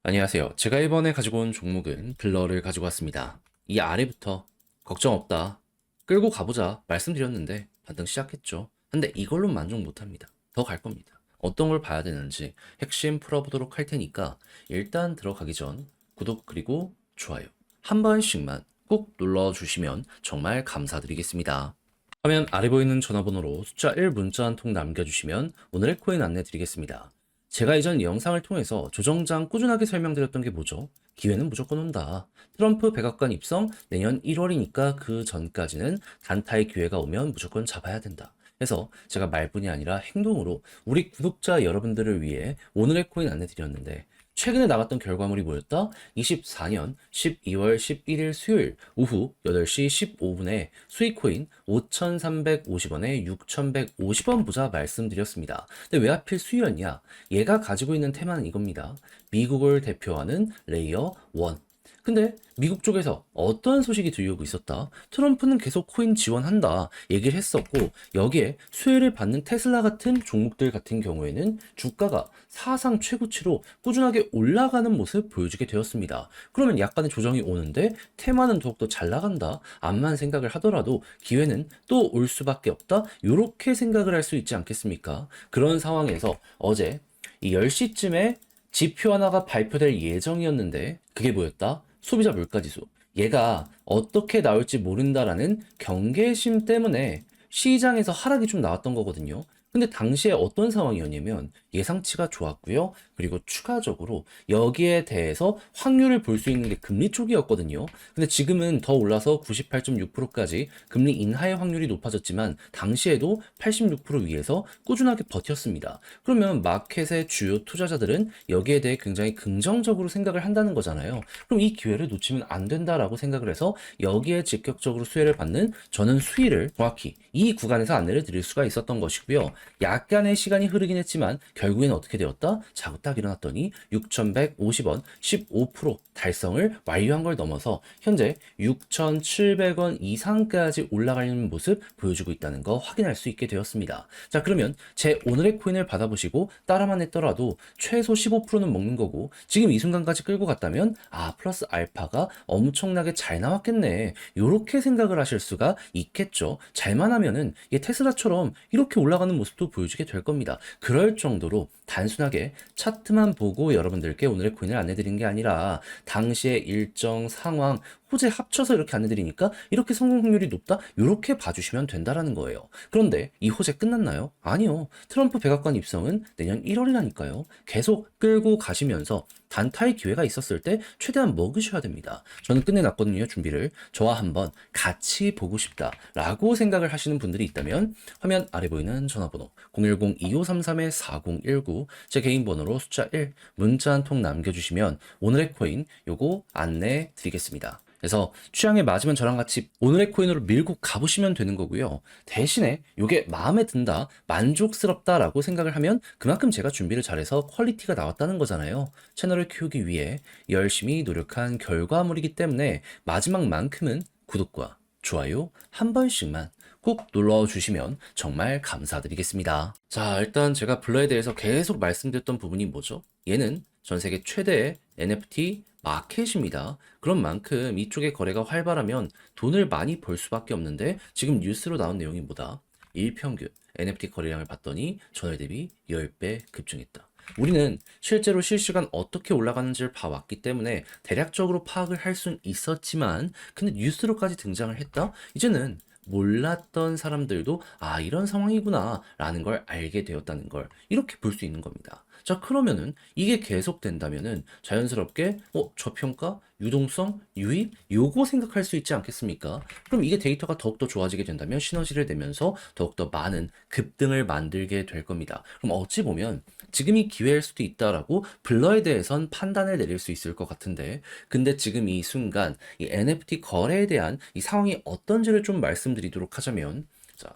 안녕하세요. 제가 이번에 가지고 온 종목은 블러를 가지고 왔습니다. 이 아래부터 걱정 없다. 끌고 가보자. 말씀드렸는데 반등 시작했죠. 근데 이걸로 만족 못합니다. 더 갈 겁니다. 어떤 걸 봐야 되는지 핵심 풀어보도록 할 테니까 일단 들어가기 전 구독 그리고 좋아요 한 번씩만 꼭 눌러주시면 정말 감사드리겠습니다. 화면 아래 보이는 전화번호로 숫자 1 문자 한 통 남겨주시면 오늘의 코인 안내 드리겠습니다. 제가 이전 영상을 통해서 조정장 꾸준하게 설명드렸던 게 뭐죠? 기회는 무조건 온다. 트럼프 백악관 입성 내년 1월이니까 그 전까지는 단타의 기회가 오면 무조건 잡아야 된다. 그래서 제가 말뿐이 아니라 행동으로 우리 구독자 여러분들을 위해 오늘의 코인 안내 드렸는데 최근에 나갔던 결과물이 뭐였다? 24년 12월 11일 수요일 오후 8시 15분에 수익코인 5,350원에 6,150원 보자 말씀드렸습니다. 근데 왜 하필 수요였냐? 얘가 가지고 있는 테마는 이겁니다. 미국을 대표하는 레이어 1. 근데 미국 쪽에서 어떤 소식이 들려오고 있었다? 트럼프는 계속 코인 지원한다 얘기를 했었고 여기에 수혜를 받는 테슬라 같은 종목들 같은 경우에는 주가가 사상 최고치로 꾸준하게 올라가는 모습 보여주게 되었습니다. 그러면 약간의 조정이 오는데 테마는 더욱더 잘 나간다 암만 생각을 하더라도 기회는 또 올 수밖에 없다 이렇게 생각을 할 수 있지 않겠습니까? 그런 상황에서 어제 이 10시쯤에 지표 하나가 발표될 예정이었는데 그게 뭐였다? 소비자 물가지수. 얘가 어떻게 나올지 모른다라는 경계심 때문에 시장에서 하락이 좀 나왔던 거거든요. 근데 당시에 어떤 상황이었냐면 예상치가 좋았고요. 그리고 추가적으로 여기에 대해서 확률을 볼 수 있는 게 금리 쪽이었거든요. 근데 지금은 더 올라서 98.6%까지 금리 인하의 확률이 높아졌지만 당시에도 86% 위에서 꾸준하게 버텼습니다. 그러면 마켓의 주요 투자자들은 여기에 대해 굉장히 긍정적으로 생각을 한다는 거잖아요. 그럼 이 기회를 놓치면 안 된다라고 생각을 해서 여기에 직접적으로 수혜를 받는 저는 수위를 정확히 이 구간에서 안내를 드릴 수가 있었던 것이고요. 약간의 시간이 흐르긴 했지만 결국에는 어떻게 되었다? 자고 딱 일어났더니 6,150원 15% 달성을 완료한 걸 넘어서 현재 6,700원 이상까지 올라가는 모습 보여주고 있다는 거 확인할 수 있게 되었습니다. 자, 그러면 제 오늘의 코인을 받아보시고 따라만 했더라도 최소 15%는 먹는 거고 지금 이 순간까지 끌고 갔다면 플러스 알파가 엄청나게 잘 나왔겠네. 요렇게 생각을 하실 수가 있겠죠. 잘만 하면은 테슬라처럼 이렇게 올라가는 모습도 보여주게 될 겁니다. 그럴 정도로 단순하게 차트만 보고 여러분들께 오늘의 코인을 안내드린 게 아니라 당시의 일정 상황 호재 합쳐서 이렇게 안내드리니까 이렇게 성공 확률이 높다? 이렇게 봐주시면 된다라는 거예요. 그런데 이 호재 끝났나요? 아니요. 트럼프 백악관 입성은 내년 1월이라니까요. 계속 끌고 가시면서 단타의 기회가 있었을 때 최대한 먹으셔야 됩니다. 저는 끝내놨거든요, 준비를. 저와 한번 같이 보고 싶다라고 생각을 하시는 분들이 있다면 화면 아래 보이는 전화번호 010-2533-4019 제 개인 번호로 숫자 1 문자 한 통 남겨주시면 오늘의 코인 요거 안내 드리겠습니다. 그래서 취향에 맞으면 저랑 같이 오늘의 코인으로 밀고 가보시면 되는 거고요. 대신에 이게 마음에 든다, 만족스럽다라고 생각을 하면 그만큼 제가 준비를 잘해서 퀄리티가 나왔다는 거잖아요. 채널을 키우기 위해 열심히 노력한 결과물이기 때문에 마지막만큼은 구독과 좋아요 한 번씩만 꼭 눌러주시면 정말 감사드리겠습니다. 자, 일단 제가 블러에 대해서 계속 말씀드렸던 부분이 뭐죠? 얘는 전 세계 최대의 NFT 마켓입니다. 그런 만큼 이쪽의 거래가 활발하면 돈을 많이 벌 수밖에 없는데 지금 뉴스로 나온 내용이 뭐다? 일평균 NFT 거래량을 봤더니 전월 대비 10배 급증했다. 우리는 실제로 실시간 어떻게 올라가는지를 봐왔기 때문에 대략적으로 파악을 할 수는 있었지만 근데 뉴스로까지 등장을 했다? 이제는 몰랐던 사람들도 이런 상황이구나 라는 걸 알게 되었다는 걸 이렇게 볼 수 있는 겁니다. 자, 그러면은 이게 계속된다면은 자연스럽게 저평가, 유동성, 유입 요거 생각할 수 있지 않겠습니까? 그럼 이게 데이터가 더욱더 좋아지게 된다면 시너지를 내면서 더욱더 많은 급등을 만들게 될 겁니다. 그럼 어찌 보면 지금이 기회일 수도 있다라고 블러에 대해선 판단을 내릴 수 있을 것 같은데 근데 지금 이 순간 이 NFT 거래에 대한 이 상황이 어떤지를 좀 말씀드리도록 하자면 자,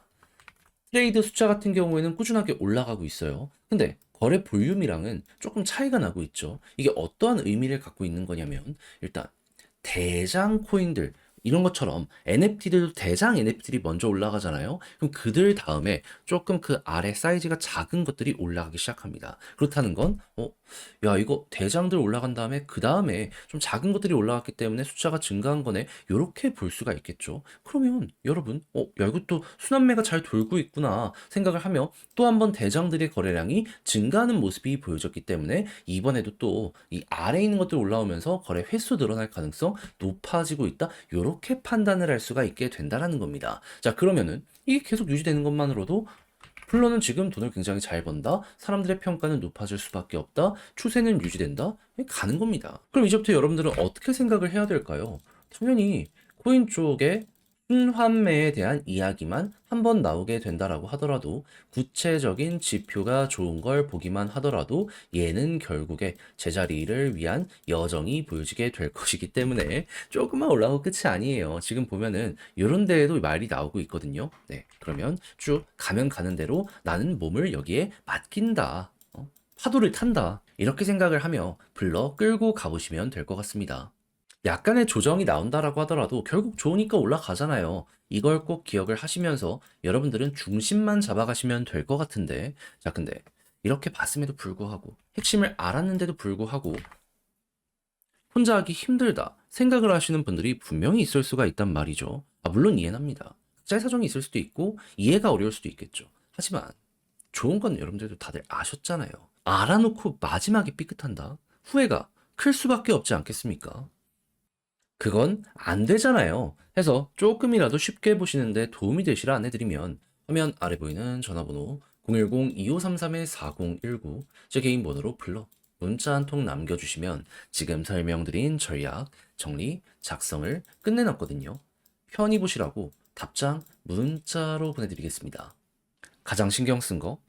트레이드 숫자 같은 경우에는 꾸준하게 올라가고 있어요. 근데 거래 볼륨이랑은 조금 차이가 나고 있죠. 이게 어떠한 의미를 갖고 있는 거냐면 일단 대장 코인들 이런 것처럼 NFT들도 대장 NFT들이 먼저 올라가잖아요. 그럼 그들 다음에 조금 그 아래 사이즈가 작은 것들이 올라가기 시작합니다. 그렇다는 건, 야, 이거 대장들 올라간 다음에 그 다음에 좀 작은 것들이 올라갔기 때문에 숫자가 증가한 거네. 요렇게 볼 수가 있겠죠. 그러면 여러분, 야, 이것도 순환매가 잘 돌고 있구나 생각을 하며 또 한 번 대장들의 거래량이 증가하는 모습이 보여졌기 때문에 이번에도 또 이 아래에 있는 것들 올라오면서 거래 횟수 늘어날 가능성 높아지고 있다. 요렇게 판단을 할 수가 있게 된다라는 겁니다. 자, 그러면은 이게 계속 유지되는 것만으로도 플러는 지금 돈을 굉장히 잘 번다. 사람들의 평가는 높아질 수밖에 없다. 추세는 유지된다. 가는 겁니다. 그럼 이제부터 여러분들은 어떻게 생각을 해야 될까요? 당연히 코인 쪽에 순환매에 대한 이야기만 한번 나오게 된다라고 하더라도 구체적인 지표가 좋은 걸 보기만 하더라도 얘는 결국에 제자리를 위한 여정이 보여지게 될 것이기 때문에 조금만 올라오고 끝이 아니에요. 지금 보면은 이런 데에도 말이 나오고 있거든요. 네, 그러면 쭉 가면 가는 대로 나는 몸을 여기에 맡긴다. 파도를 탄다. 이렇게 생각을 하며 불러 끌고 가보시면 될 것 같습니다. 약간의 조정이 나온다라고 하더라도 결국 좋으니까 올라가잖아요. 이걸 꼭 기억을 하시면서 여러분들은 중심만 잡아가시면 될 것 같은데, 자, 근데 이렇게 봤음에도 불구하고 핵심을 알았는데도 불구하고 혼자 하기 힘들다 생각을 하시는 분들이 분명히 있을 수가 있단 말이죠. 물론 이해는 합니다. 짤 사정이 있을 수도 있고 이해가 어려울 수도 있겠죠. 하지만 좋은 건 여러분들도 다들 아셨잖아요. 알아놓고 마지막에 삐끗한다. 후회가 클 수밖에 없지 않겠습니까? 그건 안 되잖아요. 해서 조금이라도 쉽게 보시는데 도움이 되시라 안내드리면 화면 아래 보이는 전화번호 010-2533-4019 제 개인 번호로 불러 문자 한 통 남겨주시면 지금 설명드린 전략, 정리, 작성을 끝내놨거든요. 편히 보시라고 답장 문자로 보내드리겠습니다. 가장 신경 쓴 거,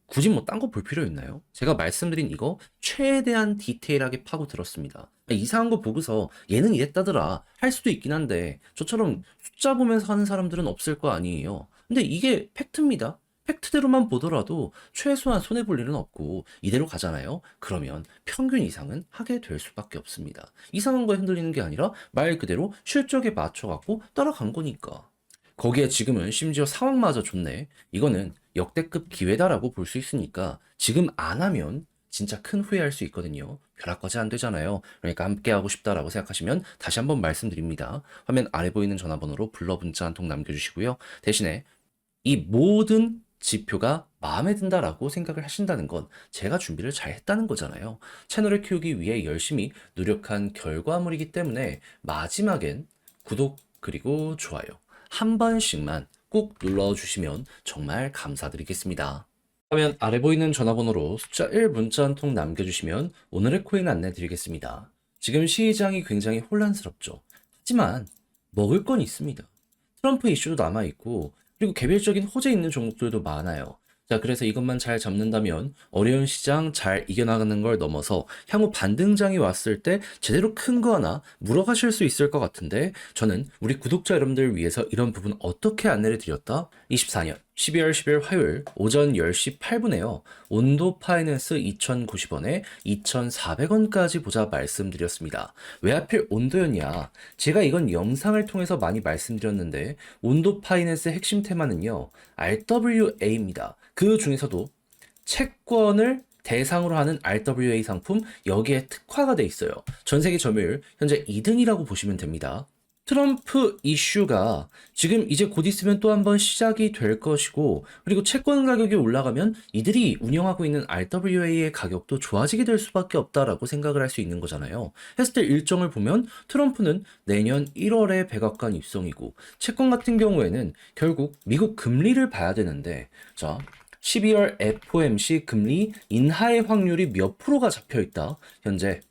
굳이 뭐 딴 거 볼 필요 있나요? 제가 말씀드린 이거 최대한 디테일하게 파고 들었습니다. 이상한 거 보고서 얘는 이랬다더라 할 수도 있긴 한데 저처럼 숫자 보면서 하는 사람들은 없을 거 아니에요. 근데 이게 팩트입니다. 팩트대로만 보더라도 최소한 손해볼 일은 없고 이대로 가잖아요. 그러면 평균 이상은 하게 될 수밖에 없습니다. 이상한 거에 흔들리는 게 아니라 말 그대로 실적에 맞춰갖고 따라간 거니까. 거기에 지금은 심지어 상황마저 좋네. 이거는 역대급 기회다라고 볼 수 있으니까 지금 안 하면 진짜 큰 후회할 수 있거든요. 벼락거지 안 되잖아요. 그러니까 함께 하고 싶다라고 생각하시면 다시 한번 말씀드립니다. 화면 아래 보이는 전화번호로 불러 문자 한 통 남겨주시고요. 대신에 이 모든 지표가 마음에 든다라고 생각을 하신다는 건 제가 준비를 잘 했다는 거잖아요. 채널을 키우기 위해 열심히 노력한 결과물이기 때문에 마지막엔 구독 그리고 좋아요 한 번씩만 꼭 눌러주시면 정말 감사드리겠습니다. 화면 아래 보이는 전화번호로 숫자 1 문자 한 통 남겨주시면 오늘의 코인 안내 드리겠습니다. 지금 시장이 굉장히 혼란스럽죠. 하지만 먹을 건 있습니다. 트럼프 이슈도 남아있고 그리고 개별적인 호재 있는 종목들도 많아요. 자, 그래서 이것만 잘 잡는다면 어려운 시장 잘 이겨나가는 걸 넘어서 향후 반등장이 왔을 때 제대로 큰 거 하나 물어가실 수 있을 것 같은데 저는 우리 구독자 여러분들을 위해서 이런 부분 어떻게 안내를 드렸다? 24년 12월 10일 화요일 오전 10시 8분에요. 온도 파이낸스 2,090원에 2,400원까지 보자 말씀드렸습니다. 왜 하필 온도였냐? 제가 이건 영상을 통해서 많이 말씀드렸는데 온도 파이낸스의 핵심 테마는요. RWA입니다. 그 중에서도 채권을 대상으로 하는 RWA 상품 여기에 특화가 돼 있어요. 전 세계 점유율 현재 2등이라고 보시면 됩니다. 트럼프 이슈가 지금 이제 곧 있으면 또 한 번 시작이 될 것이고 그리고 채권 가격이 올라가면 이들이 운영하고 있는 RWA의 가격도 좋아지게 될 수밖에 없다라고 생각을 할 수 있는 거잖아요. 했을 때 일정을 보면 트럼프는 내년 1월에 백악관 입성이고 채권 같은 경우에는 결국 미국 금리를 봐야 되는데 자 12월 FOMC 금리 인하의 확률이 몇 프로가 잡혀 있다. 현재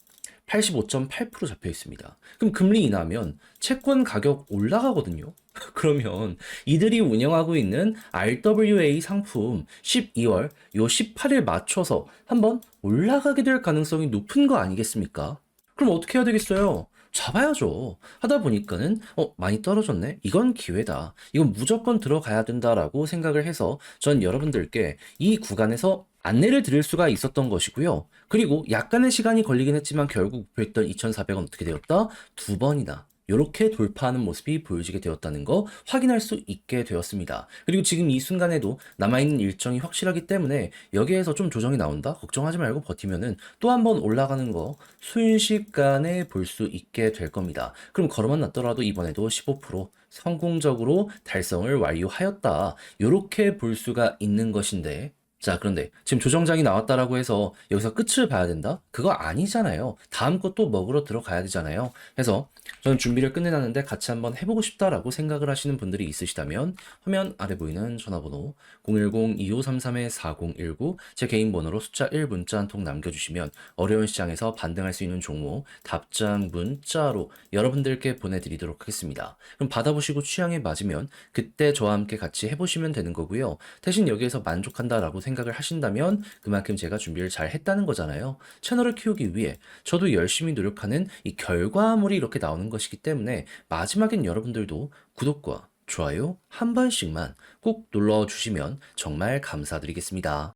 85.8% 잡혀 있습니다. 그럼 금리 인하면 채권 가격 올라가거든요. 그러면 이들이 운영하고 있는 RWA 상품 12월 요 18일 맞춰서 한번 올라가게 될 가능성이 높은 거 아니겠습니까? 그럼 어떻게 해야 되겠어요? 잡아야죠. 하다 보니까는 많이 떨어졌네. 이건 기회다. 이건 무조건 들어가야 된다라고 생각을 해서 전 여러분들께 이 구간에서 안내를 드릴 수가 있었던 것이고요. 그리고 약간의 시간이 걸리긴 했지만 결국 목표했던 2,400원 어떻게 되었다? 두 번이나 요렇게 돌파하는 모습이 보여지게 되었다는 거 확인할 수 있게 되었습니다. 그리고 지금 이 순간에도 남아있는 일정이 확실하기 때문에 여기에서 좀 조정이 나온다? 걱정하지 말고 버티면은 또 한 번 올라가는 거 순식간에 볼 수 있게 될 겁니다. 그럼 걸어만 놨더라도 이번에도 15% 성공적으로 달성을 완료하였다. 요렇게 볼 수가 있는 것인데 자, 그런데 지금 조정장이 나왔다라고 해서 여기서 끝을 봐야 된다? 그거 아니잖아요. 다음 것도 먹으러 들어가야 되잖아요. 그래서 저는 준비를 끝내놨는데 같이 한번 해보고 싶다라고 생각을 하시는 분들이 있으시다면 화면 아래 보이는 전화번호 010-2533-4019 제 개인 번호로 숫자 1 문자 한 통 남겨주시면 어려운 시장에서 반등할 수 있는 종목 답장 문자로 여러분들께 보내드리도록 하겠습니다. 그럼 받아보시고 취향에 맞으면 그때 저와 함께 같이 해보시면 되는 거고요. 대신 여기에서 만족한다라고 생각을 하신다면 그만큼 제가 준비를 잘 했다는 거잖아요. 채널을 키우기 위해 저도 열심히 노력하는 이 결과물이 이렇게 나오는 것이기 때문에 마지막엔 여러분들도 구독과 좋아요 한 번씩만 꼭 눌러주시면 정말 감사드리겠습니다.